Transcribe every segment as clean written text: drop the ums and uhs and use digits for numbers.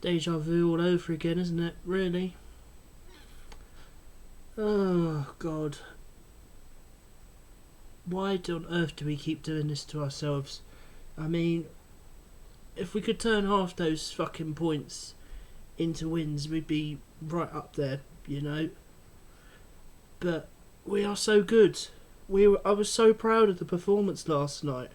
Deja vu all over again, isn't it? Really? Oh, God. Why on earth do we keep doing this to ourselves? I mean, if we could turn half those fucking points into wins, we'd be right up there, you know? But we are so good. I was so proud of the performance last night.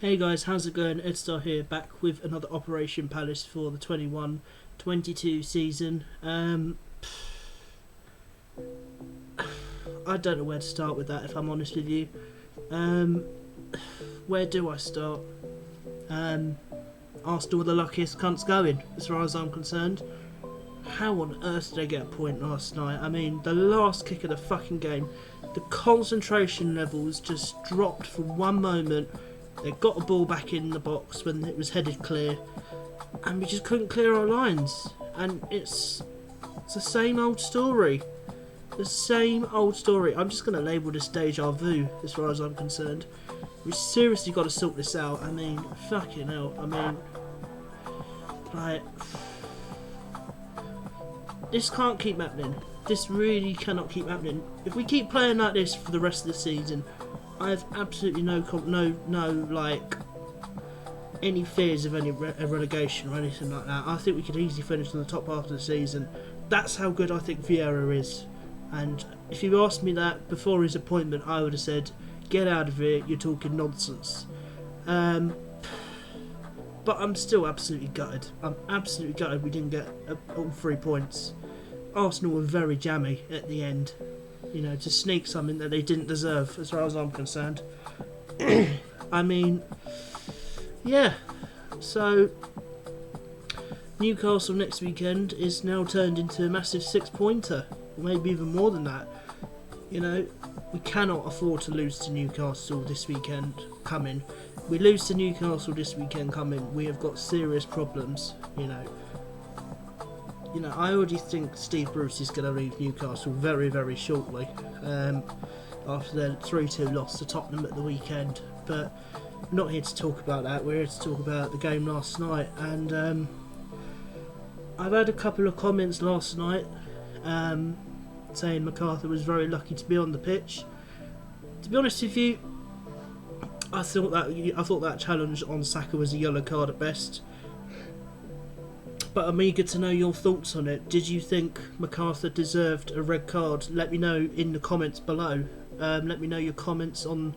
Hey guys, how's it going? Edstar here, back with another Operation Palace for the 21-22 season. I don't know where to start with that, if I'm honest with you. Where do I start? Arsenal were the luckiest cunts going, as far as I'm concerned. How on earth did they get a point last night? I mean, the last kick of the fucking game, the concentration levels just dropped for one moment. They got the ball back in the box when it was headed clear, and we just couldn't clear our lines. And it's the same old story. The same old story. I'm just going to label this deja vu, as far as I'm concerned. We seriously got to sort this out. I mean, fucking hell. I mean, like, this can't keep happening. This really cannot keep happening. If we keep playing like this for the rest of the season, I have absolutely no any fears of any relegation or anything like that. I think we could easily finish in the top half of the season. That's how good I think Vieira is. And if you asked me that before his appointment, I would have said, get out of here, you're talking nonsense. But I'm still absolutely gutted. I'm absolutely gutted we didn't get all 3 points. Arsenal were very jammy at the end. You know, to sneak something that they didn't deserve, as far as I'm concerned. I mean, yeah. So, Newcastle next weekend is now turned into a massive 6-pointer. Or maybe even more than that. You know, we cannot afford to lose to Newcastle this weekend coming. We lose to Newcastle this weekend coming, we have got serious problems, you know. I already think Steve Bruce is going to leave Newcastle very, very shortly after their 3-2 loss to Tottenham at the weekend. But I'm not here to talk about that. We're here to talk about the game last night. And I've had a couple of comments last night saying Macarthur was very lucky to be on the pitch. To be honest with you, I thought that challenge on Saka was a yellow card at best. But I'm eager to know your thoughts on it. Did you think Macarthur deserved a red card? Let me know in the comments below. Let me know your comments on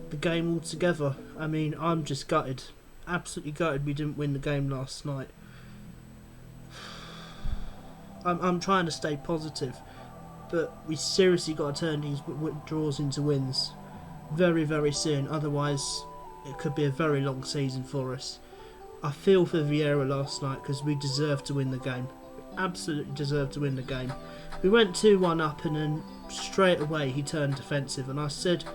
the game altogether. I mean, I'm just gutted. Absolutely gutted we didn't win the game last night. I'm trying to stay positive, but we seriously got to turn these draws into wins very, very soon. Otherwise, it could be a very long season for us. I feel for Vieira last night because we deserved to win the game. We absolutely deserved to win the game. We went 2-1 up and then straight away he turned defensive. And I said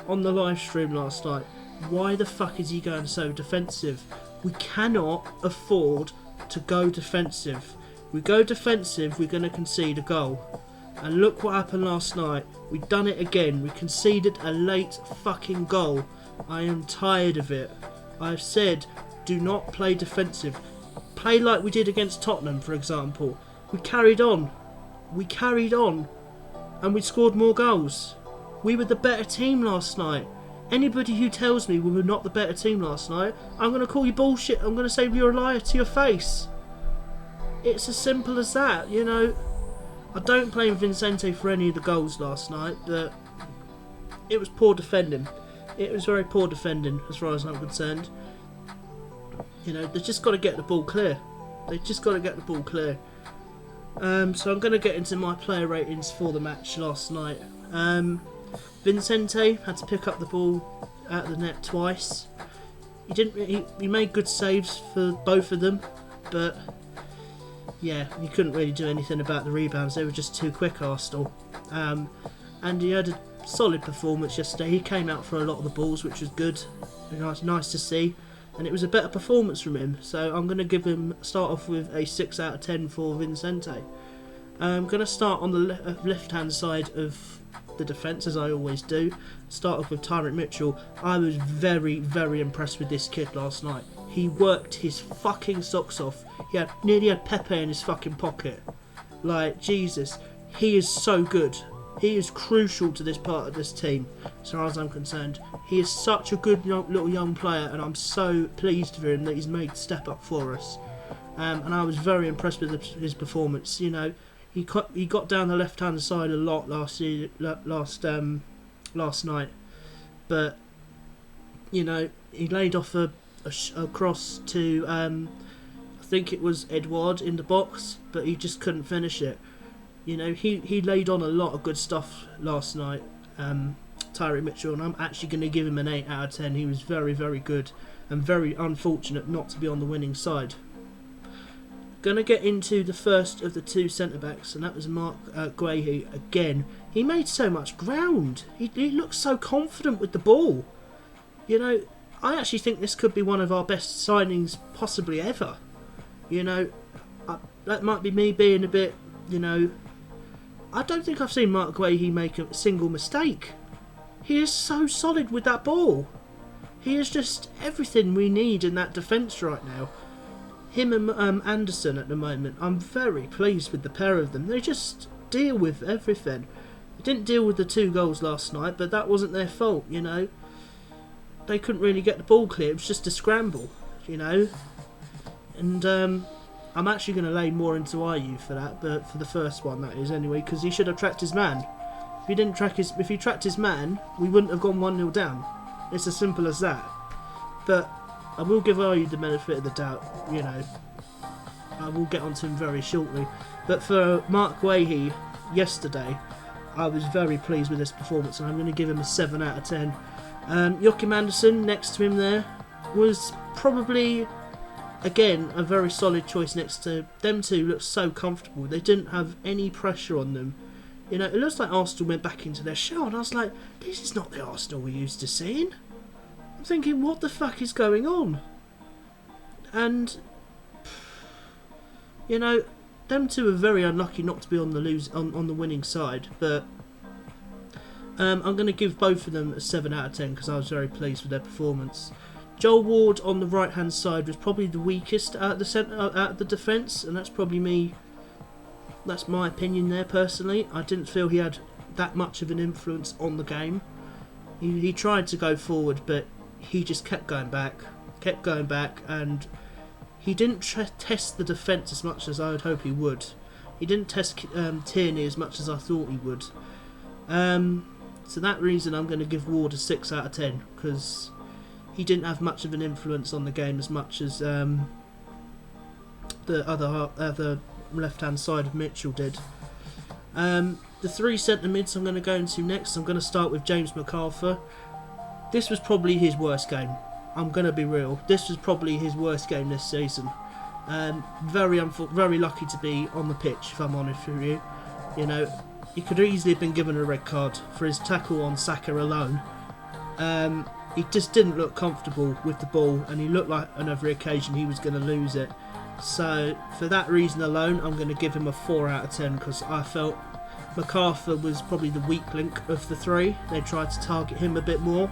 on the live stream last night, why the fuck is he going so defensive? We cannot afford to go defensive. We go defensive, we're going to concede a goal. And look what happened last night. We've done it again. We conceded a late fucking goal. I am tired of it. I've said, do not play defensive. Play like we did against Tottenham, for example. We carried on. And we scored more goals. We were the better team last night. Anybody who tells me we were not the better team last night, I'm going to call you bullshit. I'm going to say you're a liar to your face. It's as simple as that, you know. I don't blame Vincente for any of the goals last night, but it was poor defending. It was very poor defending, as far as I'm concerned. You know, they've just got to get the ball clear. So I'm going to get into my player ratings for the match last night. Vincente had to pick up the ball out of the net twice. He made good saves for both of them, but yeah, he couldn't really do anything about the rebounds. They were just too quick, Arsenal. And he had a solid performance yesterday. He came out for a lot of the balls, which was good. Nice to see. and it was a better performance from him. So I'm going to give him, start off with a 6 out of 10 for Vincente. I'm going to start on the left-hand side of the defence, as I always do. Start off with Tyrant Mitchell. I was very, very impressed with this kid last night. He worked his fucking socks off. He nearly had Pepe in his fucking pocket. Like, Jesus, he is so good. He is crucial to this part of this team, as far as I'm concerned. He is such a good little young player, and I'm so pleased for him that he's made the step up for us. And I was very impressed with his performance. You know, he got down the left-hand side a lot last night, but you know, he laid off a cross to I think it was Edouard in the box, but he just couldn't finish it. You know, he laid on a lot of good stuff last night, Tyrant Mitchell, and I'm actually going to give him an 8 out of 10. He was very, very good, and very unfortunate not to be on the winning side. Going to get into the first of the two centre-backs, and that was Mark Guehi. Again, he made so much ground. He looked so confident with the ball. You know, I actually think this could be one of our best signings possibly ever. You know, that might be me being a bit, you know, I don't think I've seen Mark Guehi make a single mistake. He is so solid with that ball. He is just everything we need in that defence right now. Him and Anderson at the moment, I'm very pleased with the pair of them. They just deal with everything. They didn't deal with the 2 goals last night, but that wasn't their fault, you know. They couldn't really get the ball clear. It was just a scramble, you know. And I'm actually going to lay more into IU for that, but for the first one, that is, anyway, because he should have tracked his man. If he tracked his man, we wouldn't have gone 1-0 down. It's as simple as that. But I will give IU the benefit of the doubt, you know. I will get onto him very shortly. But for Mark Guehi, yesterday, I was very pleased with this performance, and I'm going to give him a 7 out of 10. Joachim Andersen, next to him there, was probably, again, a very solid choice next to them two. Looked so comfortable. They didn't have any pressure on them. You know, it looks like Arsenal went back into their shell, and I was like, this is not the Arsenal we're used to seeing. I'm thinking, what the fuck is going on? And, you know, them two are very unlucky not to be on the winning side, but I'm going to give both of them a 7 out of 10 because I was very pleased with their performance. Joel Ward on the right hand side was probably the weakest out of the defence, and that's probably me. That's my opinion there personally. I didn't feel he had that much of an influence on the game. He tried to go forward, but he just kept going back, and he didn't test the defence as much as I would hope he would. He didn't test Tierney as much as I thought he would. So that reason I'm going to give Ward a 6 out of 10, because he didn't have much of an influence on the game as much as the other left-hand side of Mitchell did. The 3 centre mids I'm going to go into next. I'm going to start with James Macarthur. This was probably his worst game. I'm going to be real. This was probably his worst game this season. Very lucky to be on the pitch, if I'm honest with you. You know, he could easily have been given a red card for his tackle on Saka alone. He just didn't look comfortable with the ball, and he looked like on every occasion he was going to lose it. So for that reason alone, I'm going to give him a 4 out of 10, because I felt Macarthur was probably the weak link of the 3. They tried to target him a bit more.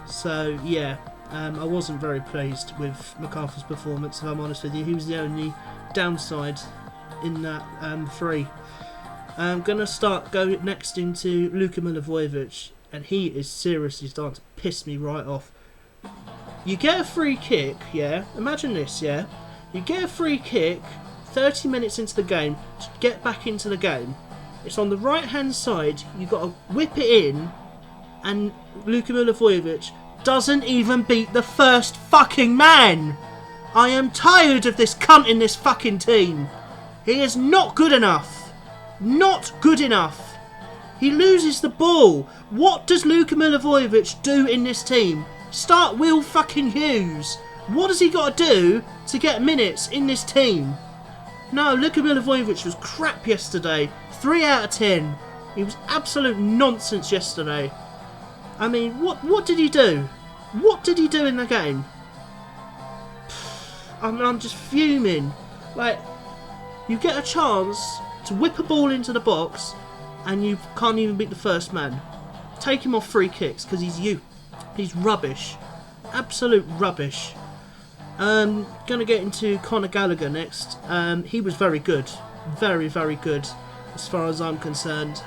So yeah, I wasn't very pleased with Macarthur's performance, if I'm honest with you. He was the only downside in that 3. I'm going to go next into Luka Milivojevic, and he is seriously starting to piss me right off. You get a free kick, yeah? Imagine this, yeah? You get a free kick 30 minutes into the game to get back into the game. It's on the right hand side, you've got to whip it in, and Luka Milivojevic doesn't even beat the first fucking man. I am tired of this cunt in this fucking team. He is not good enough. Not good enough. He loses the ball. What does Luka Milivojevic do in this team? Start Will fucking Hughes. What has he got to do to get minutes in this team? No, Luka Milivojevic was crap yesterday. 3 out of 10. He was absolute nonsense yesterday. I mean, what did he do? What did he do in the game? I'm just fuming. Like, you get a chance to whip a ball into the box and you can't even beat the first man. Take him off free kicks because he's rubbish. Absolute rubbish. Gonna get into Conor Gallagher next. He was very good. Very, very good as far as I'm concerned.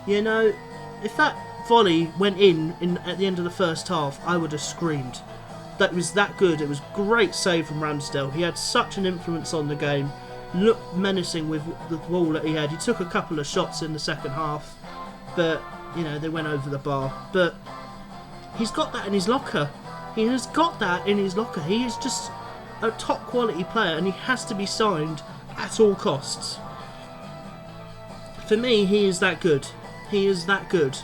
You know, if that volley went in at the end of the first half, I would have screamed. That was that good. It was a great save from Ramsdale. He had such an influence on the game. Looked menacing with the ball that he had. He took a couple of shots in the second half, but, you know, they went over the bar. But he's got that in his locker. He has got that in his locker. He is just a top quality player and he has to be signed at all costs. For me, he is that good. He is that good.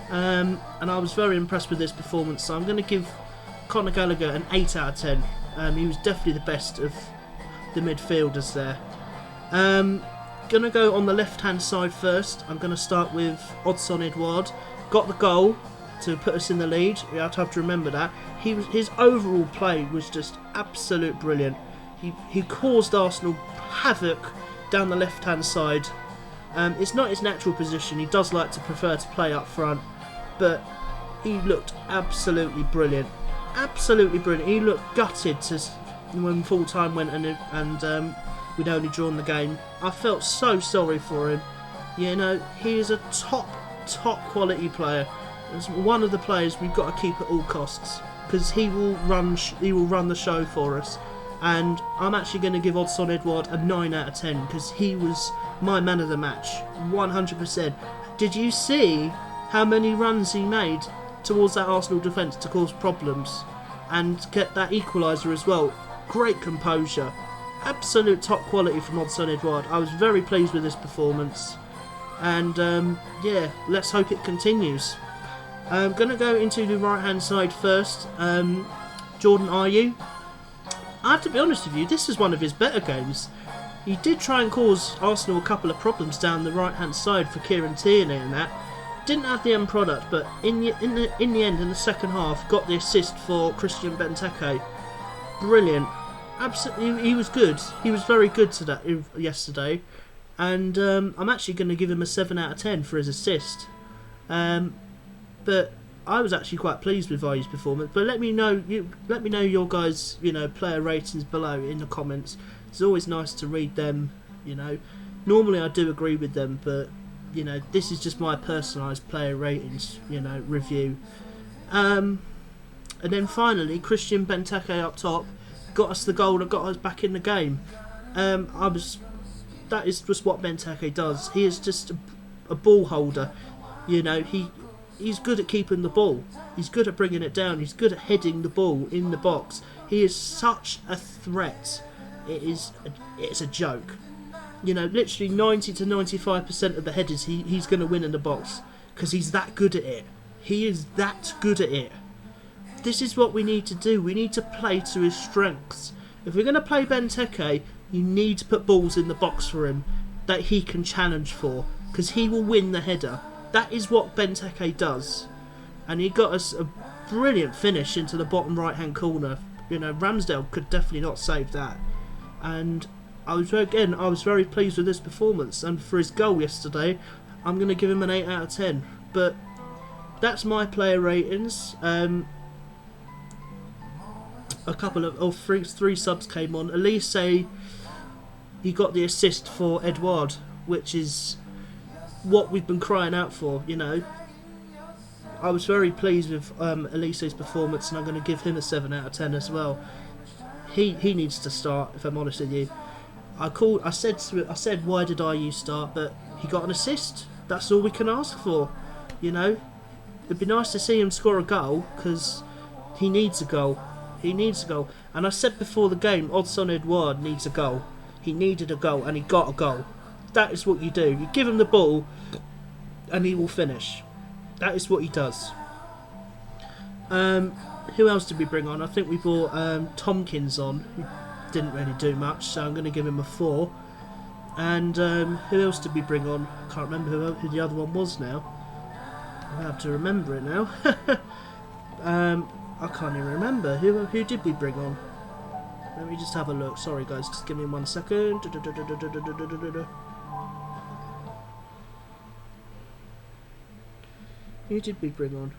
And I was very impressed with this performance, so I'm going to give Conor Gallagher an 8 out of 10. He was definitely the best of the midfielders there. Going to go on the left hand side first. I'm going to start with Odsonne Edouard. Got the goal to put us in the lead. You have to remember that. His overall play was just absolute brilliant. He caused Arsenal havoc down the left hand side. It's not his natural position. He does like to prefer to play up front, but he looked absolutely brilliant. Absolutely brilliant. He looked gutted when full time went and we'd only drawn the game. I felt so sorry for him. You know, he is a top quality player. It's one of the players we've got to keep at all costs because he will run the show for us. And I'm actually going to give Odsonne Edouard a 9 out of 10 because he was my man of the match, 100%. Did you see how many runs he made towards that Arsenal defence to cause problems and get that equaliser as well? Great composure, absolute top quality from Odsonne Edouard. I was very pleased with this performance, and yeah, let's hope it continues. I'm going to go into the right hand side first. Jordan Ayew. I have to be honest with you, this is one of his better games. He did try and cause Arsenal a couple of problems down the right hand side for Kieran Tierney and that. Didn't have the end product, but in the end, in the second half, got the assist for Christian Benteke. Brilliant. Absolutely, he was good. He was very good yesterday. And I'm actually going to give him a 7 out of 10 for his assist. But I was actually quite pleased with Ayew's performance. But let me know your guys' player ratings below in the comments. It's always nice to read them. Normally I do agree with them, but this is just my personalised player ratings review. And then finally, Christian Benteke up top got us the goal that got us back in the game. That is just what Benteke does. He is just a ball holder. He's good at keeping the ball. He's good at bringing it down. He's good at heading the ball in the box. He is such a threat. It's a joke. Literally 90 to 95% of the headers he's going to win in the box because he's that good at it. He is that good at it. This is what we need to do. We need to play to his strengths. If we're going to play Benteke, you need to put balls in the box for him that he can challenge for because he will win the header. That is what Benteke does. And he got us a brilliant finish into the bottom right hand corner. Ramsdale could definitely not save that. And I was very pleased with this performance, and for his goal yesterday, I'm going to give him an 8 out of 10. But that's my player ratings. Three subs came on. Elise, he got the assist for Edouard, which is what we've been crying out for. I was very pleased with Elise's performance, and I'm going to give him a 7 out of 10 as well. He needs to start, if I'm honest with you. I said why did Ayew start, but he got an assist. That's all we can ask for. It'd be nice to see him score a goal because he needs a goal. He needs a goal. And I said before the game, Odsonne Edouard needs a goal. He needed a goal and he got a goal. That is what you do. You give him the ball and he will finish. That is what he does. Who else did we bring on? I think we brought Tompkins on, who didn't really do much, so I'm going to give him a 4. And who else did we bring on? I can't remember who the other one was now. I have to remember it now. I can't even remember. Who did we bring on? Let me just have a look. Sorry guys, just give me 1 second. Who did we bring on?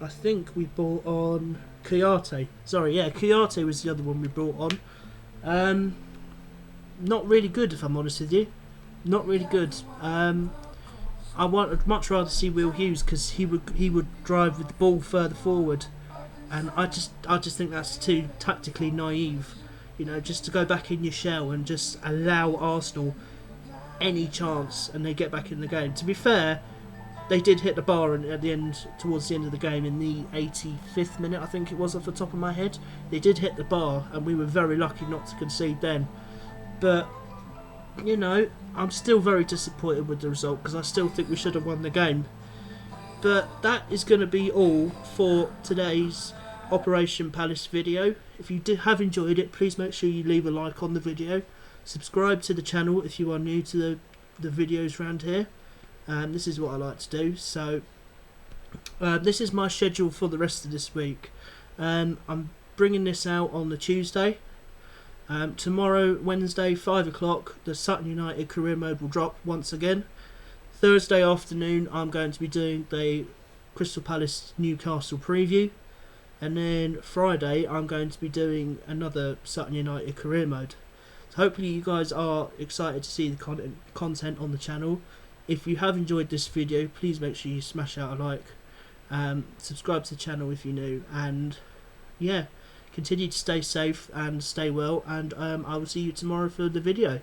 I think we brought on Kayate. Sorry, yeah, Kayate was the other one we brought on. Not really good, if I'm honest with you. Not really good. I'd much rather see Will Hughes, because he would drive with the ball further forward, and I just think that's too tactically naive. You know, just to go back in your shell and just allow Arsenal any chance, and they get back in the game. To be fair, they did hit the bar at the end, towards the end of the game, in the 85th minute, I think it was, off the top of my head. They did hit the bar, and we were very lucky not to concede then. But, you know, I'm still very disappointed with the result, because I still think we should have won the game. But that is going to be all for today's Operation Palace video. If you have enjoyed it, please make sure you leave a like on the video. Subscribe to the channel if you are new to the videos around here. This is what I like to do. So this is my schedule for the rest of this week. I'm bringing this out on the Tuesday. Tomorrow, Wednesday, 5 o'clock, the Sutton United career mode will drop once again. Thursday afternoon, I'm going to be doing the Crystal Palace Newcastle preview. And then Friday, I'm going to be doing another Sutton United career mode. So hopefully you guys are excited to see the content on the channel. If you have enjoyed this video, please make sure you smash out a like. Subscribe to the channel if you're new. And yeah, continue to stay safe and stay well. And I will see you tomorrow for the video.